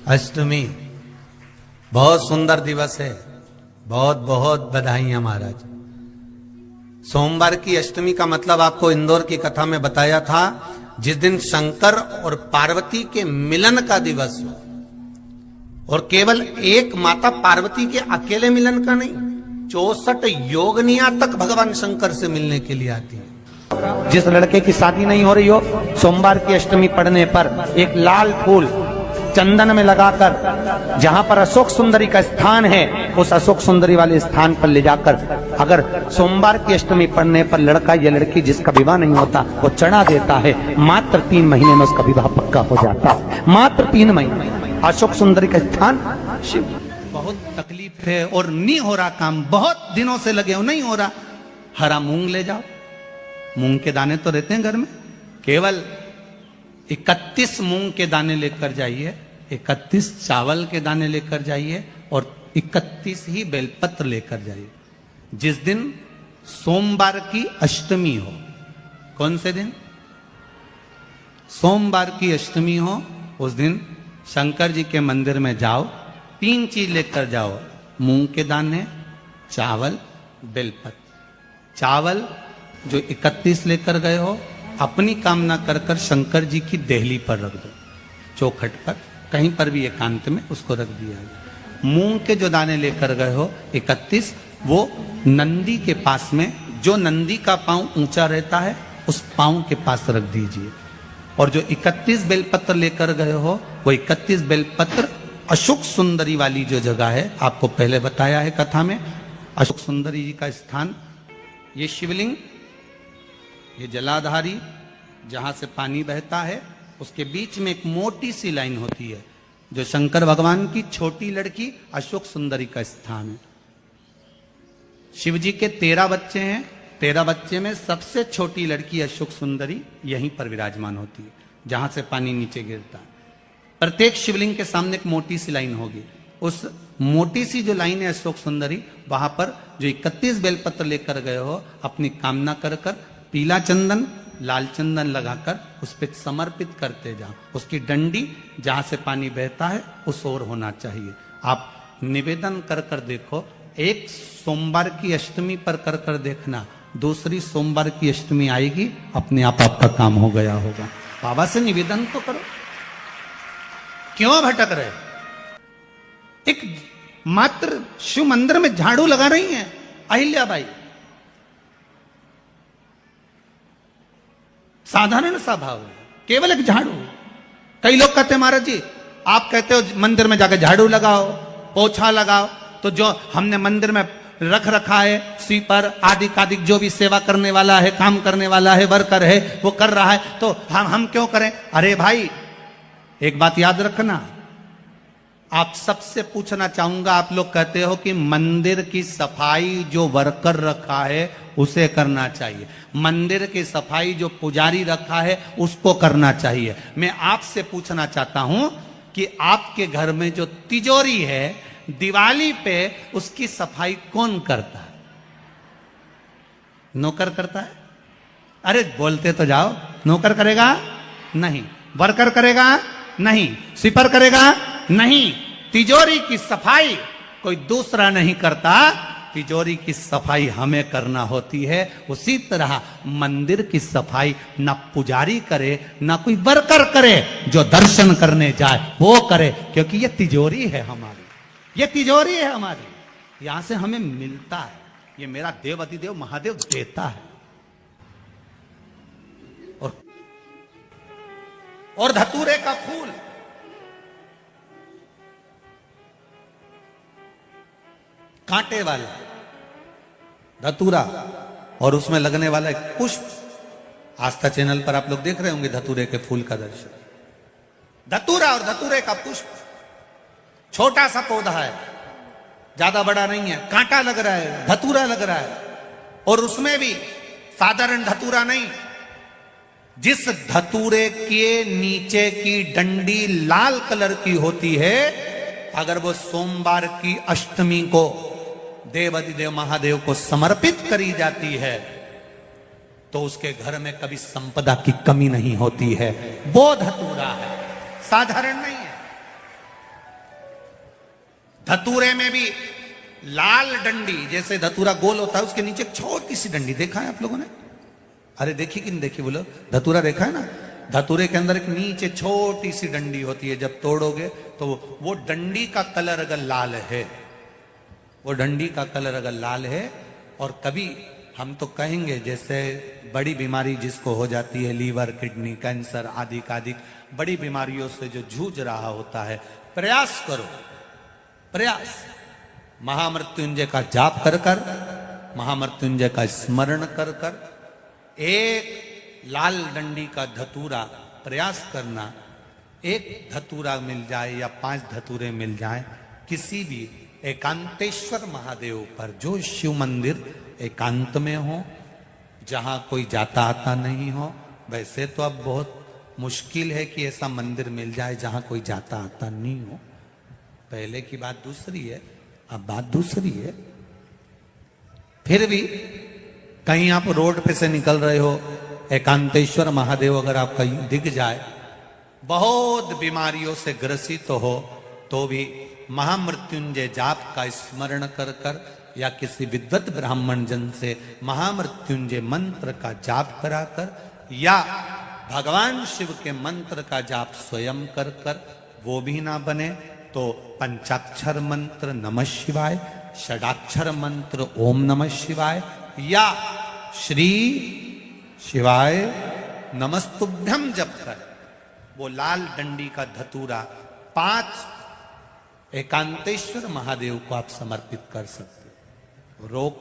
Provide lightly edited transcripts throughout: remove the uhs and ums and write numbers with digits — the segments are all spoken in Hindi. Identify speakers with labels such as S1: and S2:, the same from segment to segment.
S1: अष्टमी बहुत सुंदर दिवस है। बहुत बहुत बधाइयां महाराज। सोमवार की अष्टमी का मतलब आपको इंदौर की कथा में बताया था, जिस दिन शंकर और पार्वती के मिलन का दिवस हो। और केवल एक माता पार्वती के अकेले मिलन का नहीं, 64 योगनियां तक भगवान शंकर से मिलने के लिए आती है।
S2: जिस लड़के की शादी नहीं हो रही हो, सोमवार की अष्टमी पढ़ने पर एक लाल फूल चंदन में लगाकर जहां पर अशोक सुंदरी का स्थान है, उस अशोक सुंदरी वाले स्थान पर ले जाकर अगर सोमवार की अष्टमी पढ़ने पर लड़का या लड़की जिसका विवाह नहीं होता वो चढ़ा देता है, मात्र 3 महीने में उसका विवाह पक्का हो जाता है। मात्र 3 महीने। अशोक सुंदरी का स्थान शिव।
S1: बहुत तकलीफ है और नहीं हो रहा काम, बहुत दिनों से लगे हो, नहीं हो रहा। हरा मूंग ले जाओ, मूंग के दाने तो रहते हैं घर में, केवल 31 मूंग के दाने लेकर जाइए, 31 चावल के दाने लेकर जाइए और 31 ही बेलपत्र लेकर जाइए। जिस दिन सोमवार की अष्टमी हो, कौन से दिन? सोमवार की अष्टमी हो, उस दिन शंकर जी के मंदिर में जाओ, 3 चीज लेकर जाओ, मूंग के दाने, चावल, बेलपत्र। चावल जो 31 लेकर गए हो, अपनी कामना कर कर शंकर जी की देहली पर रख दो, चौखट पर, कहीं पर भी एकांत में उसको रख दिया। मूंग के जो दाने लेकर गए हो 31, वो नंदी के पास में, जो नंदी का पांव ऊंचा रहता है उस पांव के पास रख दीजिए। और जो 31 बेलपत्र लेकर गए हो, वो 31 बेलपत्र अशोक सुंदरी वाली जो जगह है, आपको पहले बताया है कथा में, अशोक सुंदरी जी का स्थान, ये शिवलिंग, ये जलाधारी जहां से पानी बहता है, उसके बीच में एक मोटी सी लाइन होती है, जो शंकर भगवान की छोटी लड़की अशोक सुंदरी का स्थान है। शिव जी के 13 बच्चे हैं, 13 बच्चे में सबसे छोटी लड़की अशोक सुंदरी यहीं पर विराजमान होती है, जहां से पानी नीचे गिरता है। प्रत्येक शिवलिंग के सामने एक मोटी सी लाइन होगी, उस मोटी सी जो लाइन है अशोक सुंदरी, वहां पर जो 31 बेलपत्र लेकर गए हो, अपनी कामना कर कर पीला चंदन, लाल चंदन लगाकर उस पर समर्पित करते जाओ। उसकी डंडी जहां से पानी बहता है उस ओर होना चाहिए। आप निवेदन कर कर देखो, एक सोमवार की अष्टमी पर कर कर देखना, दूसरी सोमवार की अष्टमी आएगी, अपने आप आपका काम हो गया होगा। बाबा से निवेदन तो करो, क्यों भटक रहे? एक मात्र शिव मंदिर में झाड़ू लगा रही हैं अहिल्याबाई, साधारण सा भाव है, केवल एक झाड़ू। कई लोग कहते हैं महाराज जी, आप कहते हो मंदिर में जाकर झाड़ू लगाओ, पोछा लगाओ, तो जो हमने मंदिर में रख रखा है स्वीपर आदि कादिक, जो भी सेवा करने वाला है, काम करने वाला है, वर्कर है, वो कर रहा है, तो हम क्यों करें? अरे भाई, एक बात याद रखना, आप सबसे पूछना चाहूंगा, आप लोग कहते हो कि मंदिर की सफाई जो वर्कर रखा है उसे करना चाहिए, मंदिर की सफाई जो पुजारी रखा है उसको करना चाहिए। मैं आपसे पूछना चाहता हूं कि आपके घर में जो तिजोरी है, दिवाली पे उसकी सफाई कौन करता है? नौकर करता है? अरे बोलते तो जाओ। नौकर करेगा? नहीं। वर्कर करेगा? नहीं। स्वीपर करेगा? नहीं। तिजोरी की सफाई कोई दूसरा नहीं करता, तिजोरी की सफाई हमें करना होती है। उसी तरह मंदिर की सफाई ना पुजारी करे, ना कोई वर्कर करे, जो दर्शन करने जाए वो करे, क्योंकि ये तिजोरी है हमारी, ये तिजोरी है हमारी, यहां से हमें मिलता है, ये मेरा देव अधिदेव महादेव देता है। और धतूरे का फूल, कांटे वाला धतूरा, और उसमें लगने वाला एक पुष्प, आस्था चैनल पर आप लोग देख रहे होंगे धतूरे के फूल का दर्शन। धतूरा और धतूरे का पुष्प, छोटा सा पौधा है, ज्यादा बड़ा नहीं है, कांटा लग रहा है, धतूरा लग रहा है, और उसमें भी साधारण धतूरा नहीं, जिस धतूरे के नीचे की डंडी लाल कलर की होती है, अगर वो सोमवार की अष्टमी को देव अधिदेव महादेव को समर्पित करी जाती है, तो उसके घर में कभी संपदा की कमी नहीं होती है। वो धतूरा है, साधारण नहीं है। धतूरे में भी लाल डंडी, जैसे धतूरा गोल होता है उसके नीचे एक छोटी सी डंडी, देखा है आप लोगों ने? अरे देखी कि नहीं देखी बोलो? धतूरा देखा है ना? धतूरे के अंदर एक नीचे छोटी सी डंडी होती है, जब तोड़ोगे तो वो डंडी का कलर अगर लाल है, वो डंडी का कलर अगर लाल है, और कभी हम तो कहेंगे जैसे बड़ी बीमारी जिसको हो जाती है, लीवर, किडनी, कैंसर आदि आदि बड़ी बीमारियों से जो जूझ रहा होता है, प्रयास करो, प्रयास महामृत्युंजय का जाप कर कर, महामृत्युंजय का स्मरण कर कर, एक लाल डंडी का धतूरा प्रयास करना, एक धतूरा मिल जाए या 5 धतूरे मिल जाए किसी भी एकांतेश्वर महादेव पर, जो शिव मंदिर एकांत में हो, जहां कोई जाता आता नहीं हो। वैसे तो अब बहुत मुश्किल है कि ऐसा मंदिर मिल जाए जहां कोई जाता आता नहीं हो, पहले की बात दूसरी है, अब बात दूसरी है। फिर भी कहीं आप रोड पे से निकल रहे हो, एकांतेश्वर महादेव अगर आप कहीं दिख जाए, बहुत बीमारियों से ग्रसित हो, तो भी महामृत्युंजय जाप का स्मरण कर कर या किसी विद्वत ब्राह्मण जन से महामृत्युंजय मंत्र का जाप कराकर, या भगवान शिव के मंत्र का जाप स्वयं कर कर, वो भी ना बने तो पंचाक्षर मंत्र नमः शिवाय, षडाक्षर मंत्र ओम नमः शिवाय, या श्री शिवाय नमस्तुभ्यम जप कर वो लाल डंडी का धतूरा 5 एकांतेश्वर महादेव को आप समर्पित कर सकते हो। रोग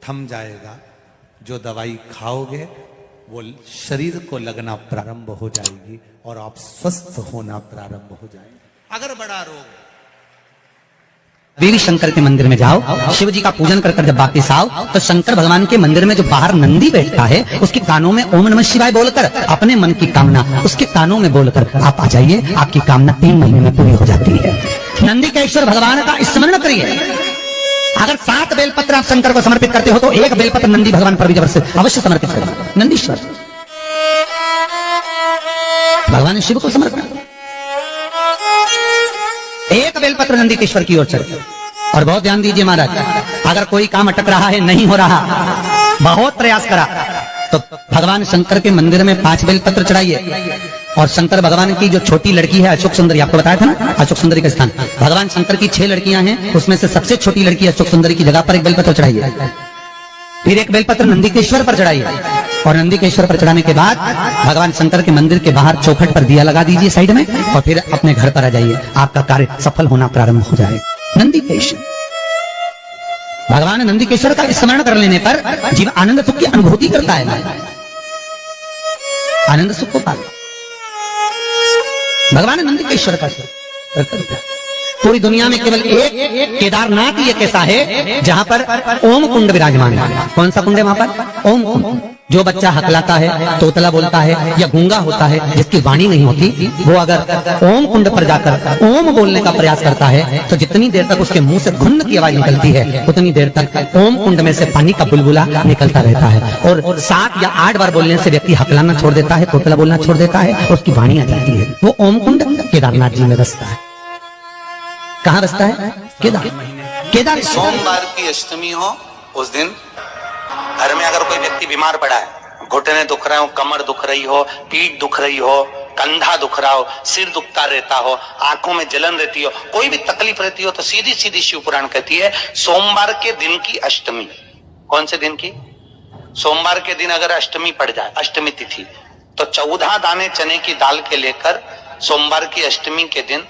S1: थम जाएगा, जो दवाई खाओगे वो शरीर को लगना प्रारंभ हो जाएगी और आप स्वस्थ होना प्रारंभ हो जाएंगे। अगर बड़ा रोग है,
S3: देवी शंकर के मंदिर में जाओ, शिव जी का पूजन कर कर जब वापिस आओ, तो शंकर भगवान के मंदिर में जो बाहर नंदी बैठता है, उसके कानों में ओम नमः शिवाय बोलकर अपने मन की कामना उसके कानों में बोलकर आप आ जाइए, आपकी कामना 3 महीने में पूरी हो जाती है। नंदी के ईश्वर भगवान का स्मरण करिए। अगर 7 बेलपत्र आप शंकर को समर्पित करते हो तो 1 बेलपत्र नंदी भगवान पर भी जबरदस्त अवश्य समर्पित करें। नंदीश्वर भगवान शिव को समर्पित, 1 बेलपत्र नंदीकेश्वर की ओर चढ़े। और बहुत ध्यान दीजिए महाराज, अगर कोई काम अटक रहा है, नहीं हो रहा, बहुत प्रयास करा, तो भगवान शंकर के मंदिर में 5 बेलपत्र चढ़ाइए। और शंकर भगवान की जो छोटी लड़की है अशोक सुंदरी, आपको बताया था ना अशोक सुंदरी का स्थान, भगवान शंकर की 6 लड़कियां हैं, उसमें से सबसे छोटी लड़की अशोक सुंदरी की जगह पर 1 बेलपत्र चढ़ाइए। फिर 1 बेलपत्र नंदीकेश्वर पर चढ़ाइए, और नंदीकेश्वर पर चढ़ाने के बाद भगवान शंकर के मंदिर के बाहर चौखट पर दिया लगा दीजिए साइड में, और फिर अपने घर पर आ जाइए, आपका कार्य सफल होना प्रारंभ हो जाएगा। नंदीकेश्वर भगवान नंदीकेश्वर का स्मरण कर लेने पर जीव आनंद सुख की अनुभूति करता है, आनंद सुख को पाता। भगवान नंदीकेश्वर का पूरी दुनिया में केवल एक केदारनाथ ही एक ऐसा है जहां पर ओम कुंड विराजमान है। कौन सा कुंड है वहां पर? ओम कुंड। जो बच्चा हकलाता है, तोतला बोलता है या गूंगा होता है, जिसकी वाणी नहीं होती, वो अगर ओम कुंड पर जाकर ओम बोलने का प्रयास करता है तो जितनी देर तक उसके मुंह से घुन्न की आवाज निकलती है, उतनी देर तक ओम कुंड में से पानी का बुलबुला निकलता रहता है। और 7 या 8 बार बोलने से व्यक्ति हकलाना छोड़ देता है, तोतला बोलना छोड़ देता है, और उसकी वाणी आ जाती है। वो ओम कुंड केदारनाथ जी में बसता है। कहाँ बसता है? केदार।
S1: सोमवार की अष्टमी हो, उस दिन घर में अगर कोई व्यक्ति बीमार पड़ा है, घुटने दुख रहे हो, कमर दुख रही हो, पीठ दुख रही हो, कंधा दुख रहा हो, सिर दुखता रहता हो, आंखों में जलन रहती हो, कोई भी तकलीफ रहती हो, तो सीधी सीधी शिव पुराण कहती है सोमवार के दिन की अष्टमी। कौन से दिन की? सोमवार के दिन अगर अष्टमी पड़ जाए, अष्टमी तिथि, तो 14 दाने चने की दाल के लेकर सोमवार की अष्टमी के दिन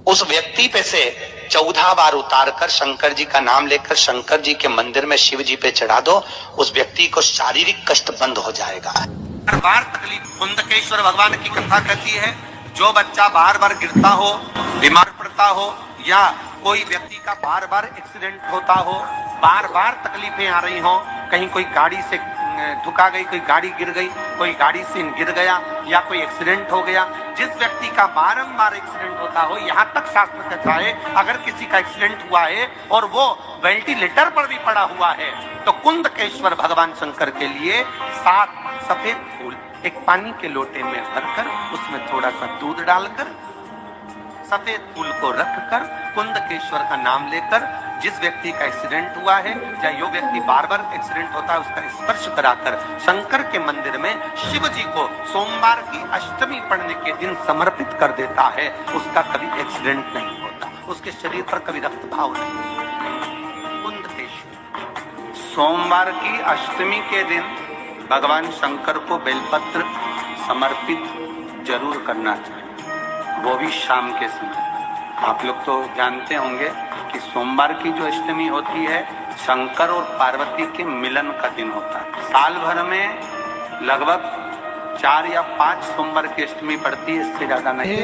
S1: उस व्यक्ति पे से 14 बार उतारकर शंकर जी का नाम लेकर शंकर जी के मंदिर में शिव जी पे चढ़ा दो, उस व्यक्ति को शारीरिक कष्ट बंद हो जाएगा। बार बार तकलीफ, कुंदकेश्वर भगवान की कथा कहती है, जो बच्चा बार बार गिरता हो, बीमार पड़ता हो, या कोई व्यक्ति का बार बार एक्सीडेंट होता हो, बार बार तकलीफें आ रही हो, कहीं कोई गाड़ी से धुका गई, कोई गाड़ी गिर गई, कोई गाड़ी से गिर गया, या कोई एक्सीडेंट हो गया, जिस व्यक्ति का बारंबार एक्सीडेंट होता हो, यहाँ तक शास्त्र कहता है अगर किसी का एक्सीडेंट हुआ है और वो वेंटिलेटर पर भी पड़ा हुआ है, तो कुंदकेश्वर भगवान शंकर के लिए 7 सफेद फूल एक पानी के लोटे में भरकर उसमें थोड़ा सा दूध डालकर सफेद फूल को रखकर कुंदकेश्वर का नाम लेकर जिस व्यक्ति का एक्सीडेंट हुआ है या जो व्यक्ति बार बार एक्सीडेंट होता है उसका स्पर्श कराकर शंकर के मंदिर में शिव जी को सोमवार की अष्टमी पड़ने के दिन समर्पित कर देता है, उसका कभी एक्सीडेंट नहीं होता, उसके शरीर पर कभी रक्तभाव नहीं। कुंदकेश्वर सोमवार की अष्टमी के दिन भगवान शंकर को बेलपत्र समर्पित जरूर करना चाहिए, वो भी शाम के समय। आप लोग तो जानते होंगे कि सोमवार की जो अष्टमी होती है शंकर और पार्वती के मिलन का दिन होता है। साल भर में लगभग 4 या 5 सोमवार की अष्टमी पड़ती है, इससे ज्यादा नहीं।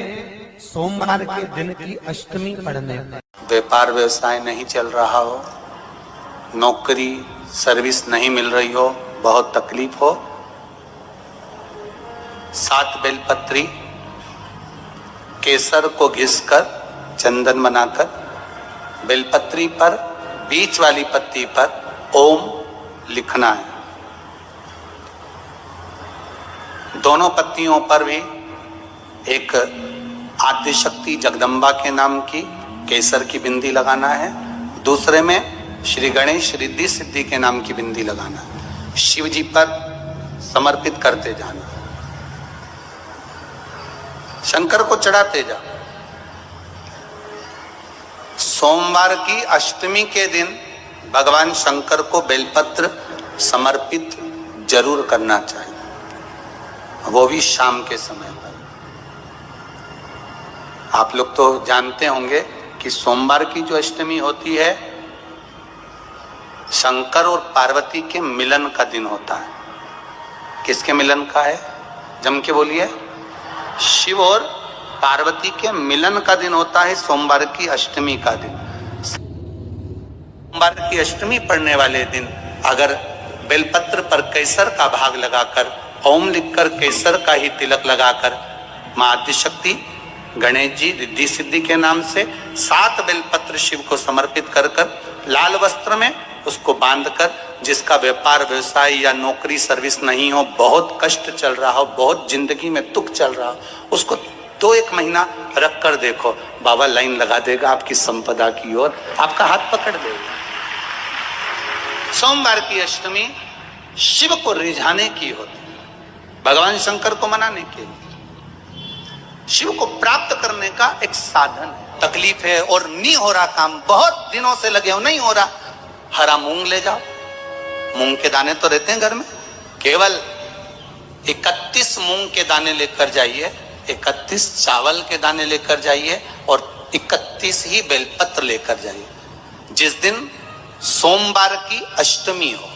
S2: सोमवार के दिन की अष्टमी पड़ने पर
S1: व्यापार व्यवसाय नहीं चल रहा हो, नौकरी सर्विस नहीं मिल रही हो, बहुत तकलीफ हो, 7 बेलपत्री केसर को घिसकर चंदन बनाकर बेलपत्री पर बीच वाली पत्ती पर ओम लिखना है। दोनों पत्तियों पर भी एक आदिशक्ति जगदम्बा के नाम की केसर की बिंदी लगाना है, दूसरे में श्री गणेश रिद्धि सिद्धि के नाम की बिंदी लगाना है। शिव जी पर समर्पित करते जाना, शंकर को चढ़ाते जा। सोमवार की अष्टमी के दिन भगवान शंकर को बेलपत्र समर्पित जरूर करना चाहिए, वो भी शाम के समय पर। आप लोग तो जानते होंगे कि सोमवार की जो अष्टमी होती है शंकर और पार्वती के मिलन का दिन होता है। किसके मिलन का है? जम के बोलिए। शिव और पार्वती के मिलन का दिन होता है सोमवार की अष्टमी का दिन। सोमवार की अष्टमी पड़ने वाले दिन अगर बेलपत्र पर केसर का भाग लगाकर ओम लिखकर केसर का ही तिलक लगाकर मां आदिशक्ति गणेश जी रिद्धि सिद्धि के नाम से 7 बेलपत्र शिव को समर्पित कर लाल वस्त्र में उसको बांधकर, जिसका व्यापार व्यवसाय या नौकरी सर्विस नहीं हो, बहुत कष्ट चल रहा हो, बहुत जिंदगी में दुख चल रहा हो, उसको 2-1 महीना रख कर देखो, बाबा लाइन लगा देगा आपकी संपदा की ओर, आपका हाथ पकड़ देगा। सोमवार की अष्टमी शिव को रिझाने की होती है, भगवान शंकर को मनाने के लिए, शिव को प्राप्त करने का एक साधन है। तकलीफ है और नहीं हो रहा काम, बहुत दिनों से लगे हो, नहीं हो रहा, हरा मूंग ले जाओ। मूंग के दाने तो रहते हैं घर में, केवल 31 मूंग के दाने लेकर जाइए, 31 चावल के दाने लेकर जाइए और 31 ही बेलपत्र लेकर जाइए। जिस दिन सोमवार की अष्टमी हो,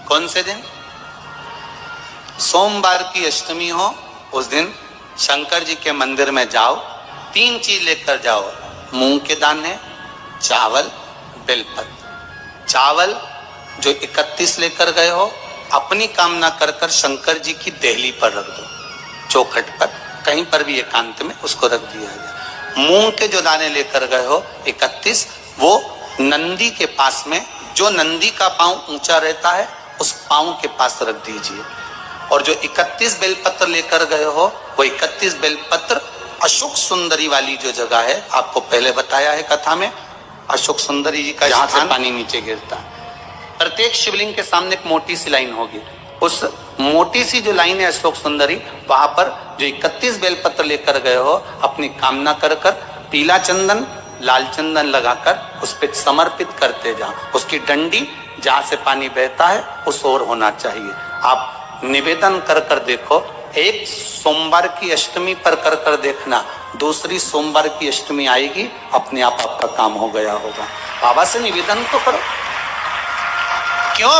S1: कौन से दिन? सोमवार की अष्टमी हो, उस दिन शंकर जी के मंदिर में जाओ, 3 चीज लेकर जाओ, मूंग के दाने, चावल, बेलपत्र। चावल जो 31 लेकर गए हो अपनी कामना कर कर शंकर जी की देहली पर रख दो, चौखट पर, कहीं पर भी एकांत में उसको रख दिया जाए। मूंग के जो दाने लेकर गए हो 31, वो नंदी के पास में, जो नंदी का पांव ऊंचा रहता है उस पांव के पास रख दीजिए। और जो 31 बेलपत्र लेकर गए हो वो 31 बेलपत्र अशोक सुंदरी वाली जो जगह है, आपको पहले बताया है कथा में, अशोक सुंदरी जी का जहां से पानी नीचे गिरता है, प्रत्येक शिवलिंग के सामने एक मोटी सी लाइन होगी, उस मोटी सी जो लाइन है अशोक सुंदरी, वहां पर जो 31 बेलपत्र लेकर गए हो अपनी कामना कर कर पीला चंदन लाल चंदन लगाकर उस पर समर्पित करते जाओ। उसकी डंडी जहां से पानी बहता है उस ओर होना चाहिए। आप निवेदन कर कर देखो, एक सोमवार की अष्टमी पर कर कर देखना, दूसरी सोमवार की अष्टमी आएगी, अपने आप आपका काम हो गया होगा। बाबा से निवेदन तो करो। क्यों?